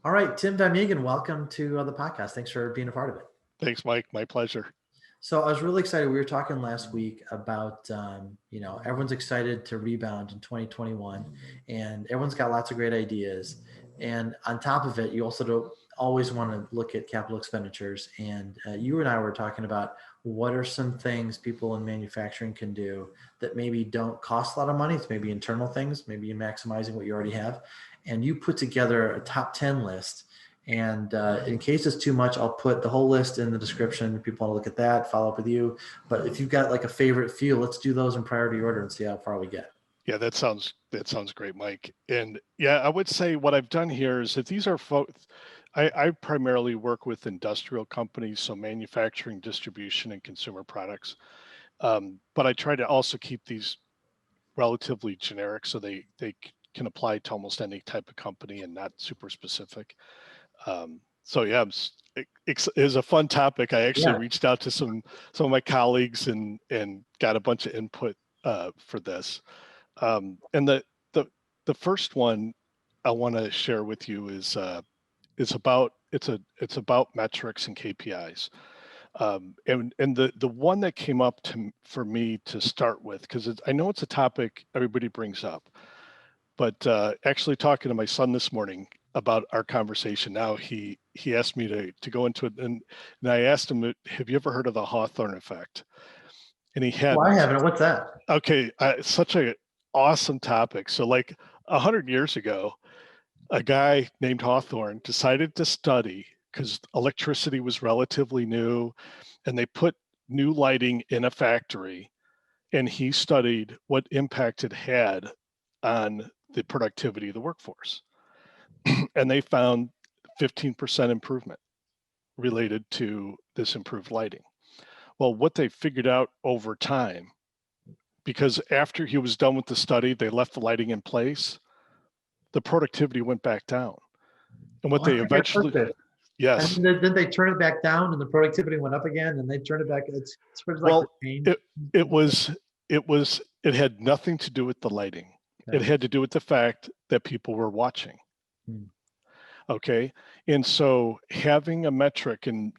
All right, Tim Van Meegen, welcome to the podcast. Thanks for being a part of it. Thanks, Mike. My pleasure. So I was really excited. We were talking last week about, everyone's excited to rebound in 2021, and everyone's got lots of great ideas. And on top of it, you also don't always want to look at capital expenditures. And you and I were talking about what are some things people in manufacturing can do that maybe don't cost a lot of money. It's maybe internal things, maybe you're maximizing what you already have. And you put together a top 10 list. And in case it's too much, I'll put the whole list in the description. People want to look at that, follow up with you. But if you've got like a favorite few, let's do those in priority order and see how far we get. Yeah, that sounds great, Mike. And yeah, I would say what I've done here is that these are folks. I primarily work with industrial companies, so manufacturing, distribution, and consumer products. But I try to also keep these relatively generic, so they can apply to almost any type of company and not super specific. So yeah, it is a fun topic. I actually Yeah. reached out to some of my colleagues and got a bunch of input for this. And the first one I want to share with you is about it's about metrics and KPIs. And the one that came up for me to start with, because I know it's a topic everybody brings up, but actually talking to my son this morning about our conversation, now he asked me to go into it, and I asked him, have you ever heard of the Hawthorne effect? And he Well, I hadn't. haven't. What's that? Okay, such a awesome topic. So like 100 years ago, a guy named Hawthorne decided to study, because electricity was relatively new, and they put new lighting in a factory, and he studied what impact it had on the productivity of the workforce. And they found 15% improvement related to this improved lighting. Well, what they figured out over time, because after he was done with the study, they left the lighting in place, the productivity went back down. And what Oh, I they think I eventually, heard it. yes, And then they turn it back down, and the productivity went up again, and they turn it back. It's sort of like the well, change. it had nothing to do with the lighting. It Okay. had to do with the fact that people were watching. Hmm. Okay. And so having a metric and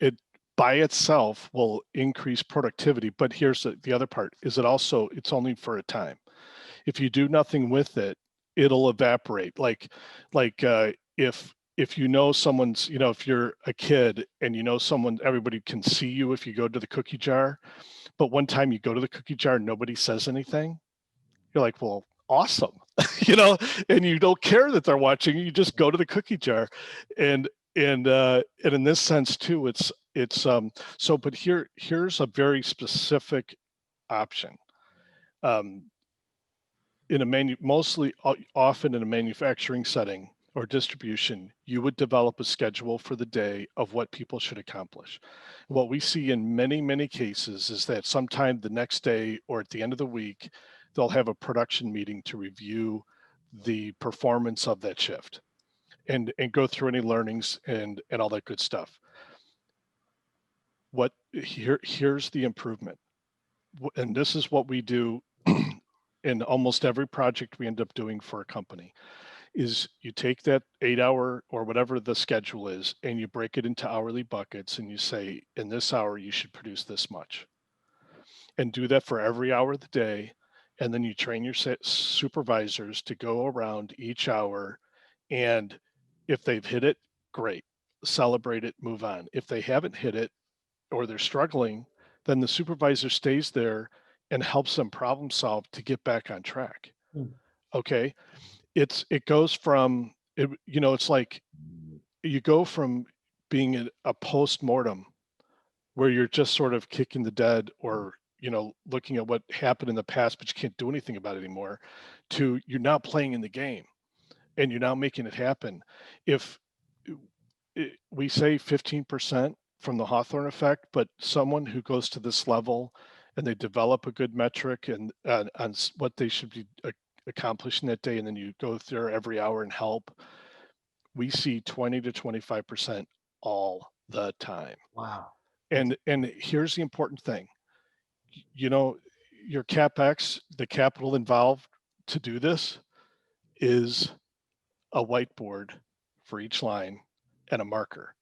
it by itself will increase productivity. But here's the other part, is it's only for a time. If you do nothing with it, it'll evaporate. If you know someone's, if you're a kid and you know someone, everybody can see you if you go to the cookie jar, but one time you go to the cookie jar and nobody says anything, you're like, well, awesome. And you don't care that they're watching, you just go to the cookie jar. And and uh and in this sense too, but here's a very specific option. um mostly often in a manufacturing setting or distribution, you would develop a schedule for the day of what people should accomplish. What we see in many, many cases is that sometime the next day or at the end of the week, they'll have a production meeting to review the performance of that shift and go through any learnings and all that good stuff. Here's the improvement. And this is what we do in almost every project we end up doing for a company. Is you take that 8 hour or whatever the schedule is and you break it into hourly buckets, and you say, in this hour you should produce this much, and do that for every hour of the day. And then you train your supervisors to go around each hour, and if they've hit it, great, celebrate it, move on. If they haven't hit it or they're struggling, then the supervisor stays there and helps them problem solve to get back on track. Hmm. Okay. It goes from it, it's like you go from being a post-mortem where you're just sort of kicking the dead, or looking at what happened in the past but you can't do anything about it anymore, to you're now playing in the game and you're now making it happen. If we say 15% from the Hawthorne effect, but someone who goes to this level and they develop a good metric and on what they should be accomplishing that day, and then you go there every hour and help, we see 20 to 25% all the time. Wow. And here's the important thing. You know, your CapEx, the capital involved to do this, is a whiteboard for each line and a marker.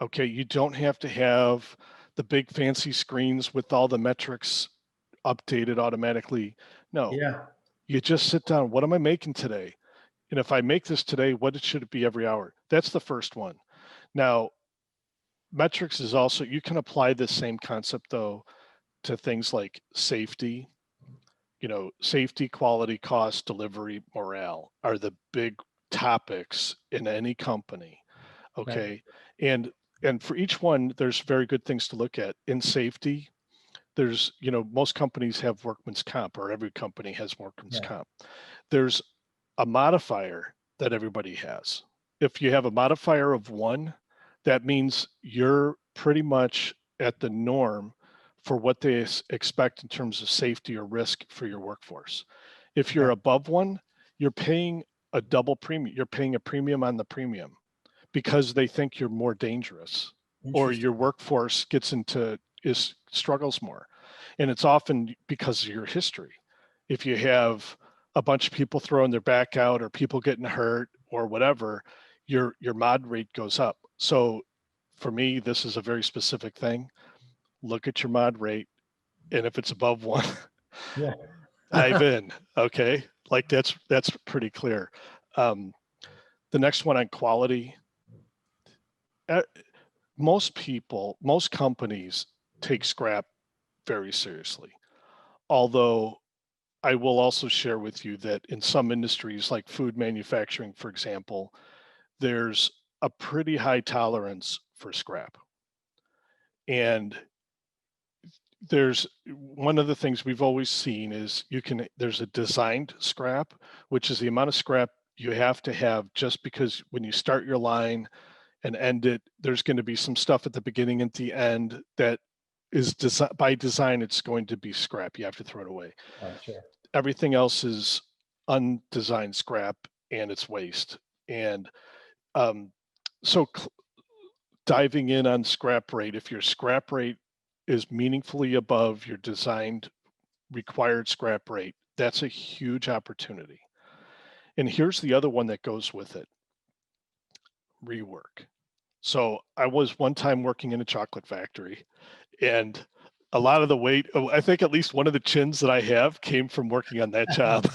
Okay, you don't have to have the big fancy screens with all the metrics updated automatically. No, Yeah. you just sit down. What am I making today? And if I make this today, what should it be every hour? That's the first one. Now, metrics is also, you can apply this same concept though to things like safety. Safety, quality, cost, delivery, morale are the big topics in any company. Right. Okay. And for each one, there's very good things to look at. In safety, there's, most companies have workman's comp, or every company has workman's Yeah. comp. There's a modifier that everybody has. If you have a modifier of 1, that means you're pretty much at the norm for what they expect in terms of safety or risk for your workforce. If you're Okay. above 1, you're paying a double premium. You're paying a premium on the premium because they think you're more dangerous, or Interesting. your workforce struggles more. And it's often because of your history. If you have a bunch of people throwing their back out, or people getting hurt, or whatever, your mod rate goes up. So for me, this is a very specific thing. Look at your mod rate, and if it's above 1, Yeah. dive in. Okay, like that's pretty clear. The next one on quality. Most companies take scrap very seriously. Although I will also share with you that in some industries, like food manufacturing, for example, there's a pretty high tolerance for scrap. And there's one of the things we've always seen is there's a designed scrap, which is the amount of scrap you have to have, just because when you start your line and end it, there's going to be some stuff at the beginning and the end that is by design, it's going to be scrap. You have to throw it away. Oh, sure. Everything else is undesigned scrap, and it's waste. And so diving in on scrap rate, if your scrap rate is meaningfully above your designed required scrap rate, that's a huge opportunity. And here's the other one that goes with it: rework. So I was one time working in a chocolate factory, and a lot of the weight, I think at least one of the chins that I have came from working on that job.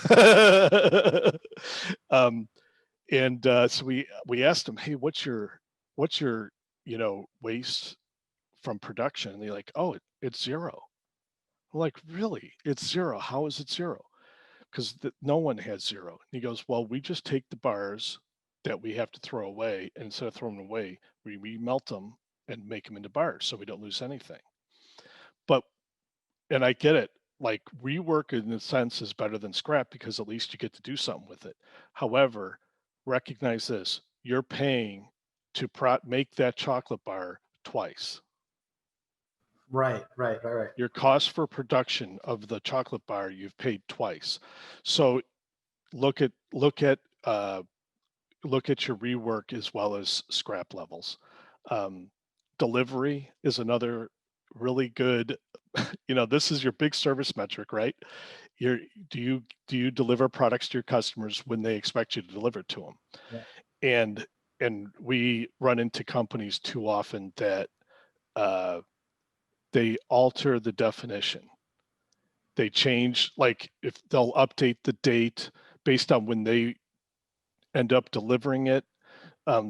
So we asked them, hey, what's your waste from production? And they're like, oh, it's zero. I'm like, really? It's zero? How is it zero? Because no one has zero. And he goes, well, we just take the bars that we have to throw away, and instead of throwing them away, we remelt them and make them into bars so we don't lose anything. And I get it, like rework in a sense is better than scrap because at least you get to do something with it. However, recognize this: you're paying to make that chocolate bar twice. Right. Your cost for production of the chocolate bar, you've paid twice. So look at your rework as well as scrap levels. Delivery is another really good. This is your big service metric, right? Do you deliver products to your customers when they expect you to deliver to them? Yeah. And we run into companies too often that they alter the definition. They change, like if they'll update the date based on when they end up delivering it,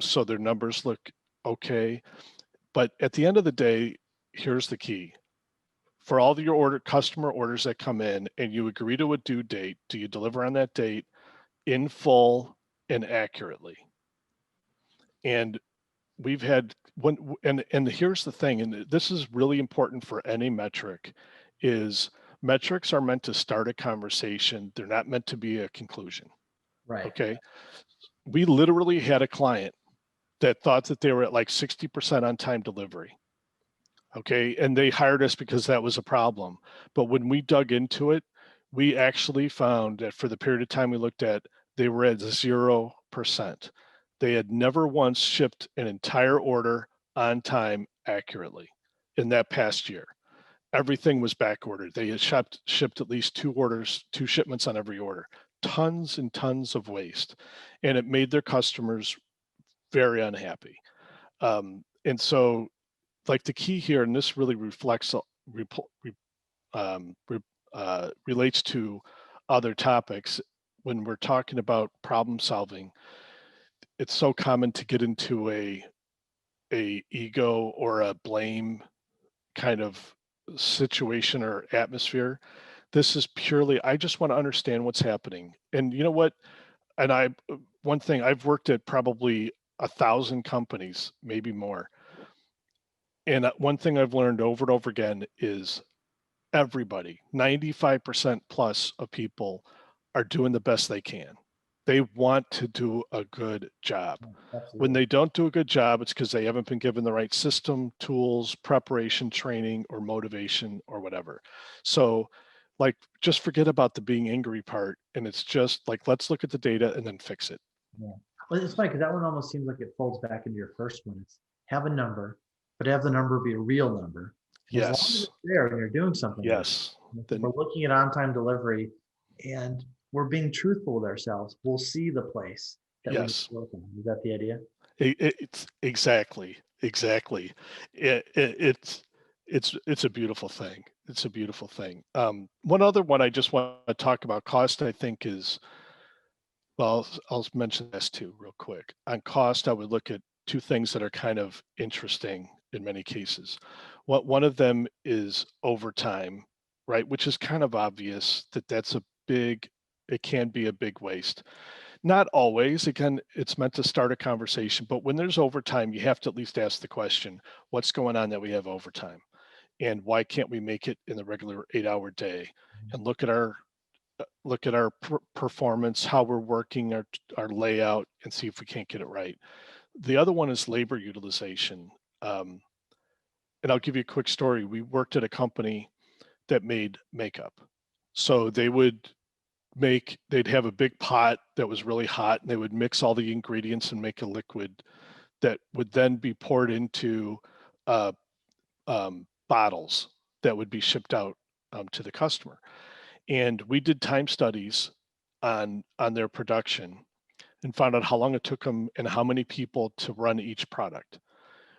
so their numbers look okay. But at the end of the day, here's the key: for all of your customer orders that come in and you agree to a due date, do you deliver on that date in full and accurately? And we've had and here's the thing, and this is really important for any metric, is metrics are meant to start a conversation. They're not meant to be a conclusion. Right. Okay. We literally had a client that thought that they were at like 60% on time delivery. Okay. And they hired us because that was a problem. But when we dug into it, we actually found that for the period of time we looked at, they were at 0%. They had never once shipped an entire order on time accurately in that past year. Everything was back ordered. They had shipped at least two shipments on every order. tons and tons of waste, and it made their customers very unhappy. And so, like, the key here, and this really reflects, relates to other topics. When we're talking about problem solving, it's so common to get into a ego or a blame kind of situation or atmosphere. This is purely, I just want to understand what's happening. And you know what? And one thing, I've worked at probably 1,000 companies, maybe more. And one thing I've learned over and over again is everybody, 95% plus of people, are doing the best they can. They want to do a good job. Absolutely. When they don't do a good job, it's because they haven't been given the right system, tools, preparation, training, or motivation, or whatever. So, like, just forget about the being angry part. And it's just like, let's look at the data and then fix it. Yeah. Well, it's funny because that one almost seems like it folds back into your first one. It's have a number, but have the number be a real number. As long as Yes. it's there and you're doing something. Yes. If we're looking at on-time delivery and we're being truthful with ourselves, we'll see the place that we need Yes. to work on. Is that the idea? It's exactly. It's a beautiful thing. It's a beautiful thing. One other one I just want to talk about, cost, I think is, well, I'll mention this too real quick. On cost, I would look at two things that are kind of interesting in many cases. One of them is overtime, right? Which is kind of obvious that it can be a big waste. Not always. Again, it's meant to start a conversation, but when there's overtime, you have to at least ask the question, what's going on that we have overtime? And why can't we make it in the regular 8-hour day? And look at our performance, how we're working our layout, and see if we can't get it right. The other one is labor utilization. And I'll give you a quick story. We worked at a company that made makeup. So they'd have a big pot that was really hot, and they would mix all the ingredients and make a liquid that would then be poured into uh, bottles that would be shipped out to the customer. And we did time studies on their production and found out how long it took them and how many people to run each product.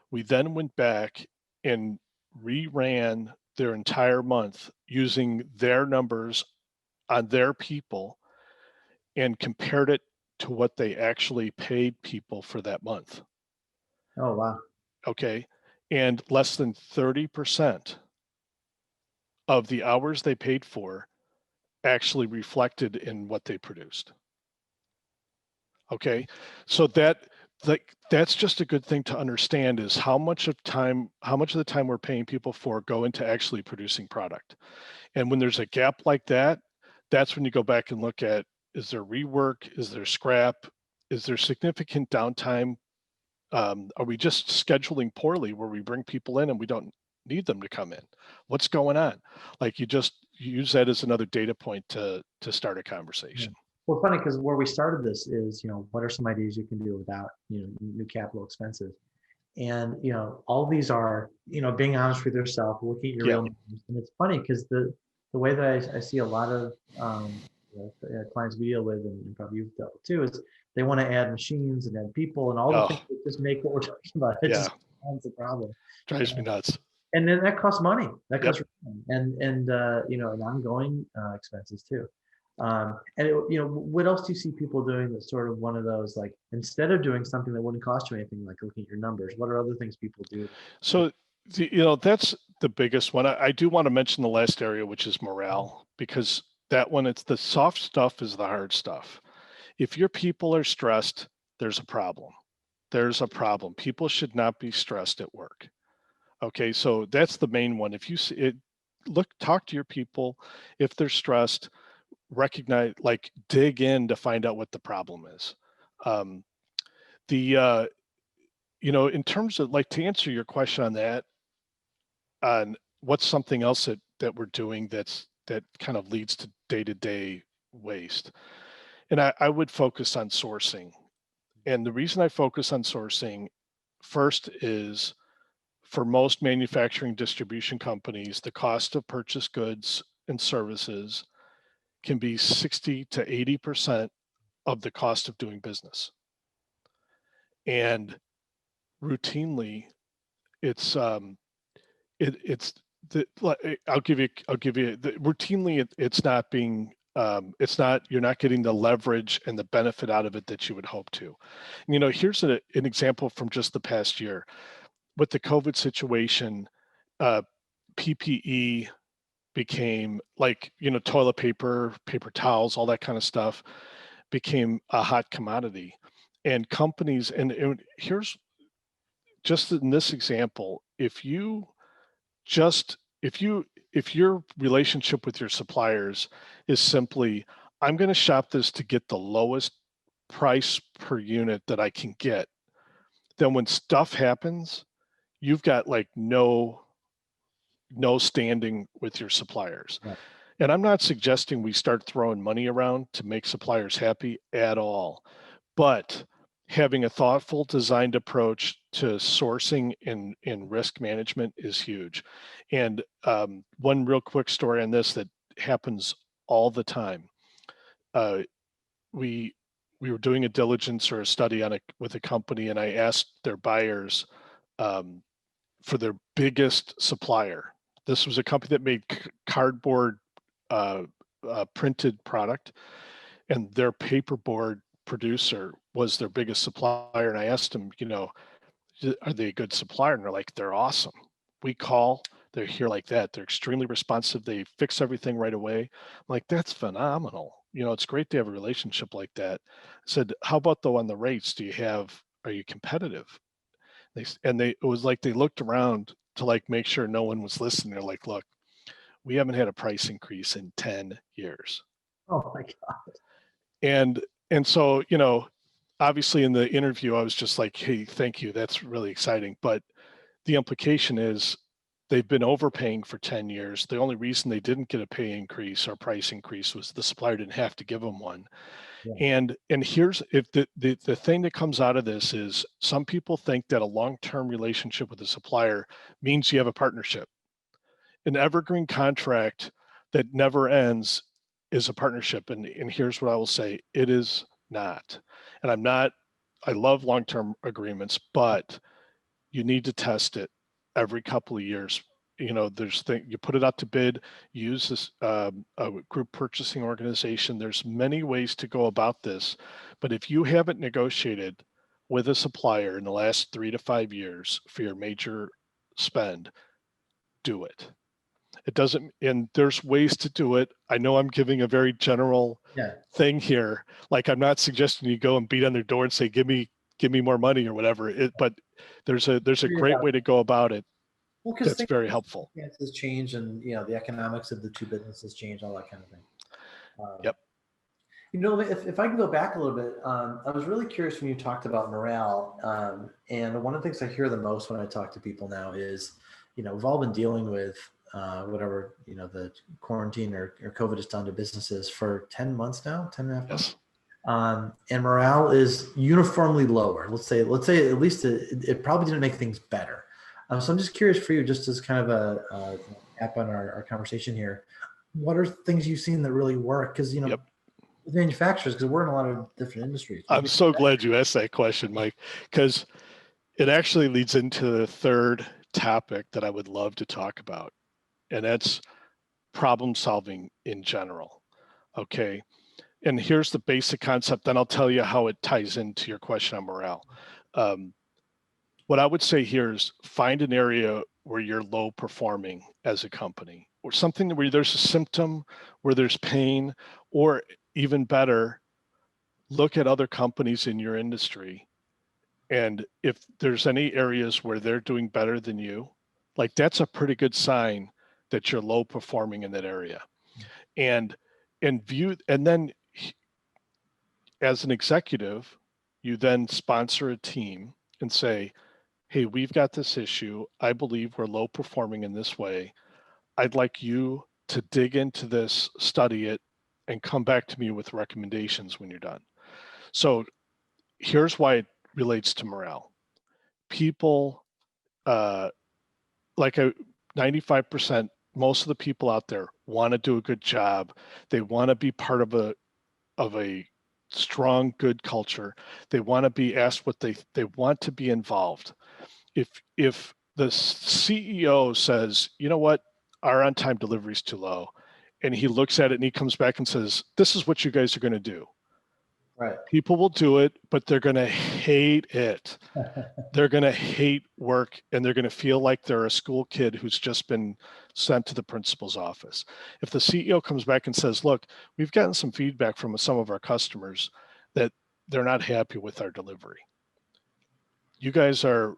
We then went back and reran their entire month using their numbers on their people and compared it to what they actually paid people for that month. Oh, wow. Okay. And less than 30% of the hours they paid for actually reflected in what they produced. Okay. So that's just a good thing to understand, is how much of the time we're paying people for go into actually producing product. And when there's a gap like that, that's when you go back and look at, is there rework? Is there scrap? Is there significant downtime? Are we just scheduling poorly where we bring people in and we don't need them to come in? What's going on? Like, you use that as another data point to start a conversation. Well, funny because where we started this is, what are some ideas you can do without, new capital expenses? And, all these are, being honest with yourself, looking at your real numbers. And it's funny because the way that I see a lot of clients we deal with, and probably you've dealt with too, is they want to add machines and add people and all the things that just make what we're talking about. It just becomes a problem. Drives me nuts. And then that costs money. That costs and ongoing expenses too. What else do you see people doing that's sort of one of those, like, instead of doing something that wouldn't cost you anything, like looking at your numbers, what are other things people do? So, that's the biggest one. I do want to mention the last area, which is morale, because that one, it's the soft stuff is the hard stuff. If your people are stressed, there's a problem. There's a problem. People should not be stressed at work. Okay, so that's the main one. If you see it, talk to your people. If they're stressed, recognize, like, dig in to find out what the problem is. In terms of, like, to answer your question on that, on what's something else that we're doing that kind of leads to day-to-day waste. And I would focus on sourcing. And the reason I focus on sourcing first is, for most manufacturing distribution companies, the cost of purchased goods and services can be 60 to 80% of the cost of doing business. And routinely, it's I'll give you routinely it's not being you're not getting the leverage and the benefit out of it that you would hope to. Here's an example from just the past year with the COVID situation. PPE became toilet paper, paper towels, all that kind of stuff became a hot commodity, and companies and here's just in this example, if your relationship with your suppliers is simply, I'm going to shop this to get the lowest price per unit that I can get, then when stuff happens, you've got like no standing with your suppliers. Yeah. And I'm not suggesting we start throwing money around to make suppliers happy at all, but having a thoughtful, designed approach to sourcing and risk management is huge. And one real quick story on this that happens all the time. We were doing a diligence or a study with a company, and I asked their buyers for their biggest supplier. This was a company that made cardboard printed product, and their paperboard producer was their biggest supplier. And I asked them, are they a good supplier? And they're like, they're awesome. We call, they're here like that. They're extremely responsive. They fix everything right away. I'm like, that's phenomenal. It's great to have a relationship like that. I said, how about though on the rates? Are you competitive? It was like they looked around to like make sure no one was listening. They're like, look, we haven't had a price increase in 10 years. Oh my God. And so, obviously in the interview, I was just like, hey, thank you. That's really exciting. But the implication is they've been overpaying for 10 years. The only reason they didn't get a pay increase or price increase was the supplier didn't have to give them one. Yeah. And here's if the thing that comes out of this is some people think that a long-term relationship with a supplier means you have a partnership. An evergreen contract that never ends is a partnership. And here's what I will say, it is not. And I love long-term agreements, but you need to test it every couple of years. You put it out to bid, use this a group purchasing organization. There's many ways to go about this, but if you haven't negotiated with a supplier in the last 3 to 5 years for your major spend, do it. It doesn't, and there's ways to do it. I know I'm giving a very general thing here. Like I'm not suggesting you go and beat on their door and say, give me more money or whatever. But there's a great way to go about it. Well, that's very helpful. Circumstances change, and the economics of the two businesses change, all that kind of thing. Yep. If I can go back a little bit, I was really curious when you talked about morale. And one of the things I hear the most when I talk to people now is, we've all been dealing with whatever, the quarantine or COVID has done to businesses for 10 months now, 10 and a half months. Yes. And morale is uniformly lower. Let's say at least it probably didn't make things better. So I'm just curious for you, just as kind of a cap on our conversation here, what are things you've seen that really work? Because, Yep. with manufacturers, because we're in a lot of different industries. I'm so glad you asked that question, Mike, because it actually leads into the third topic that I would love to talk about, and that's problem solving in general. Okay. And here's the basic concept, then I'll tell you how it ties into your question on morale. What I would say here is find an area where you're low performing as a company, or something where there's a symptom, where there's pain, or even better, look at other companies in your industry. And if there's any areas where they're doing better than you, like that's a pretty good sign that you're low performing in that area. And then as an executive, you then sponsor a team and say, hey, we've got this issue. I believe we're low performing in this way. I'd like you to dig into this, study it, and come back to me with recommendations when you're done. So here's why it relates to morale. People, 95% most of the people out there want to do a good job. They want to be part of a strong, good culture. They want to be asked what they want to be involved. If the CEO says, you know what, our on-time delivery is too low, and he looks at it and he comes back and says, this is what you guys are going to do. Right. People will do it, but they're going to hate it. They're going to hate work, and they're going to feel like they're a school kid who's just been sent to the principal's office. If the CEO comes back and says, look, we've gotten some feedback from some of our customers that they're not happy with our delivery. You guys are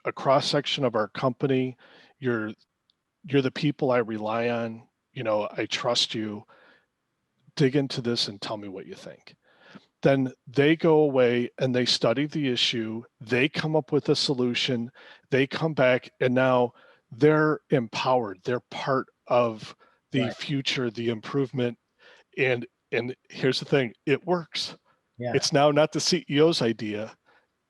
a cross section of our company. You're the people I rely on. You know, I trust you. Dig into this and tell me what you think. Then they go away and they study the issue. They come up with a solution. They come back, and now they're empowered. They're part of the future, the improvement. And here's the thing, it works. Yeah. It's now not the CEO's idea,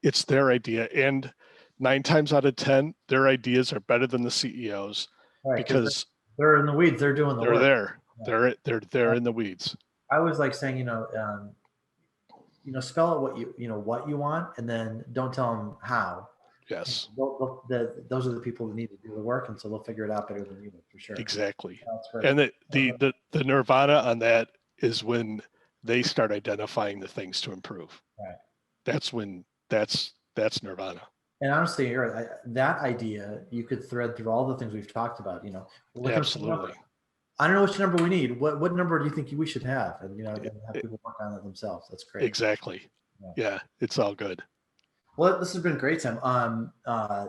it's their idea. And 9 times out of 10, their ideas are better than the CEO's, because they're in the weeds. They're doing the they're work. there. Yeah. They're in the weeds. I was like saying, spell out what you want, and then don't tell them how. Yes. Those are the people who need to do the work, and so they'll figure it out better than you will, for sure. Exactly. And the nirvana on that is when they start identifying the things to improve. Right. That's when that's nirvana. And honestly, you're right. That idea you could thread through all the things we've talked about. Absolutely. I don't know which number we need. What number do you think we should have? And have people work on it themselves. That's great. Exactly. Yeah, it's all good. Well, this has been great, Sam.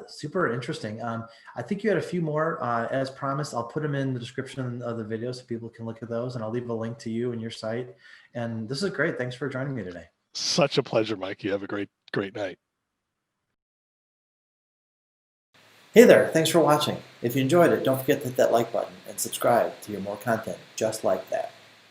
Super interesting. I think you had a few more, as promised. I'll put them in the description of the video so people can look at those, and I'll leave a link to you and your site. And this is great. Thanks for joining me today. Such a pleasure, Mike. You have a great night. Hey there. Thanks for watching. If you enjoyed it, don't forget to hit that like button and subscribe to hear more content just like that.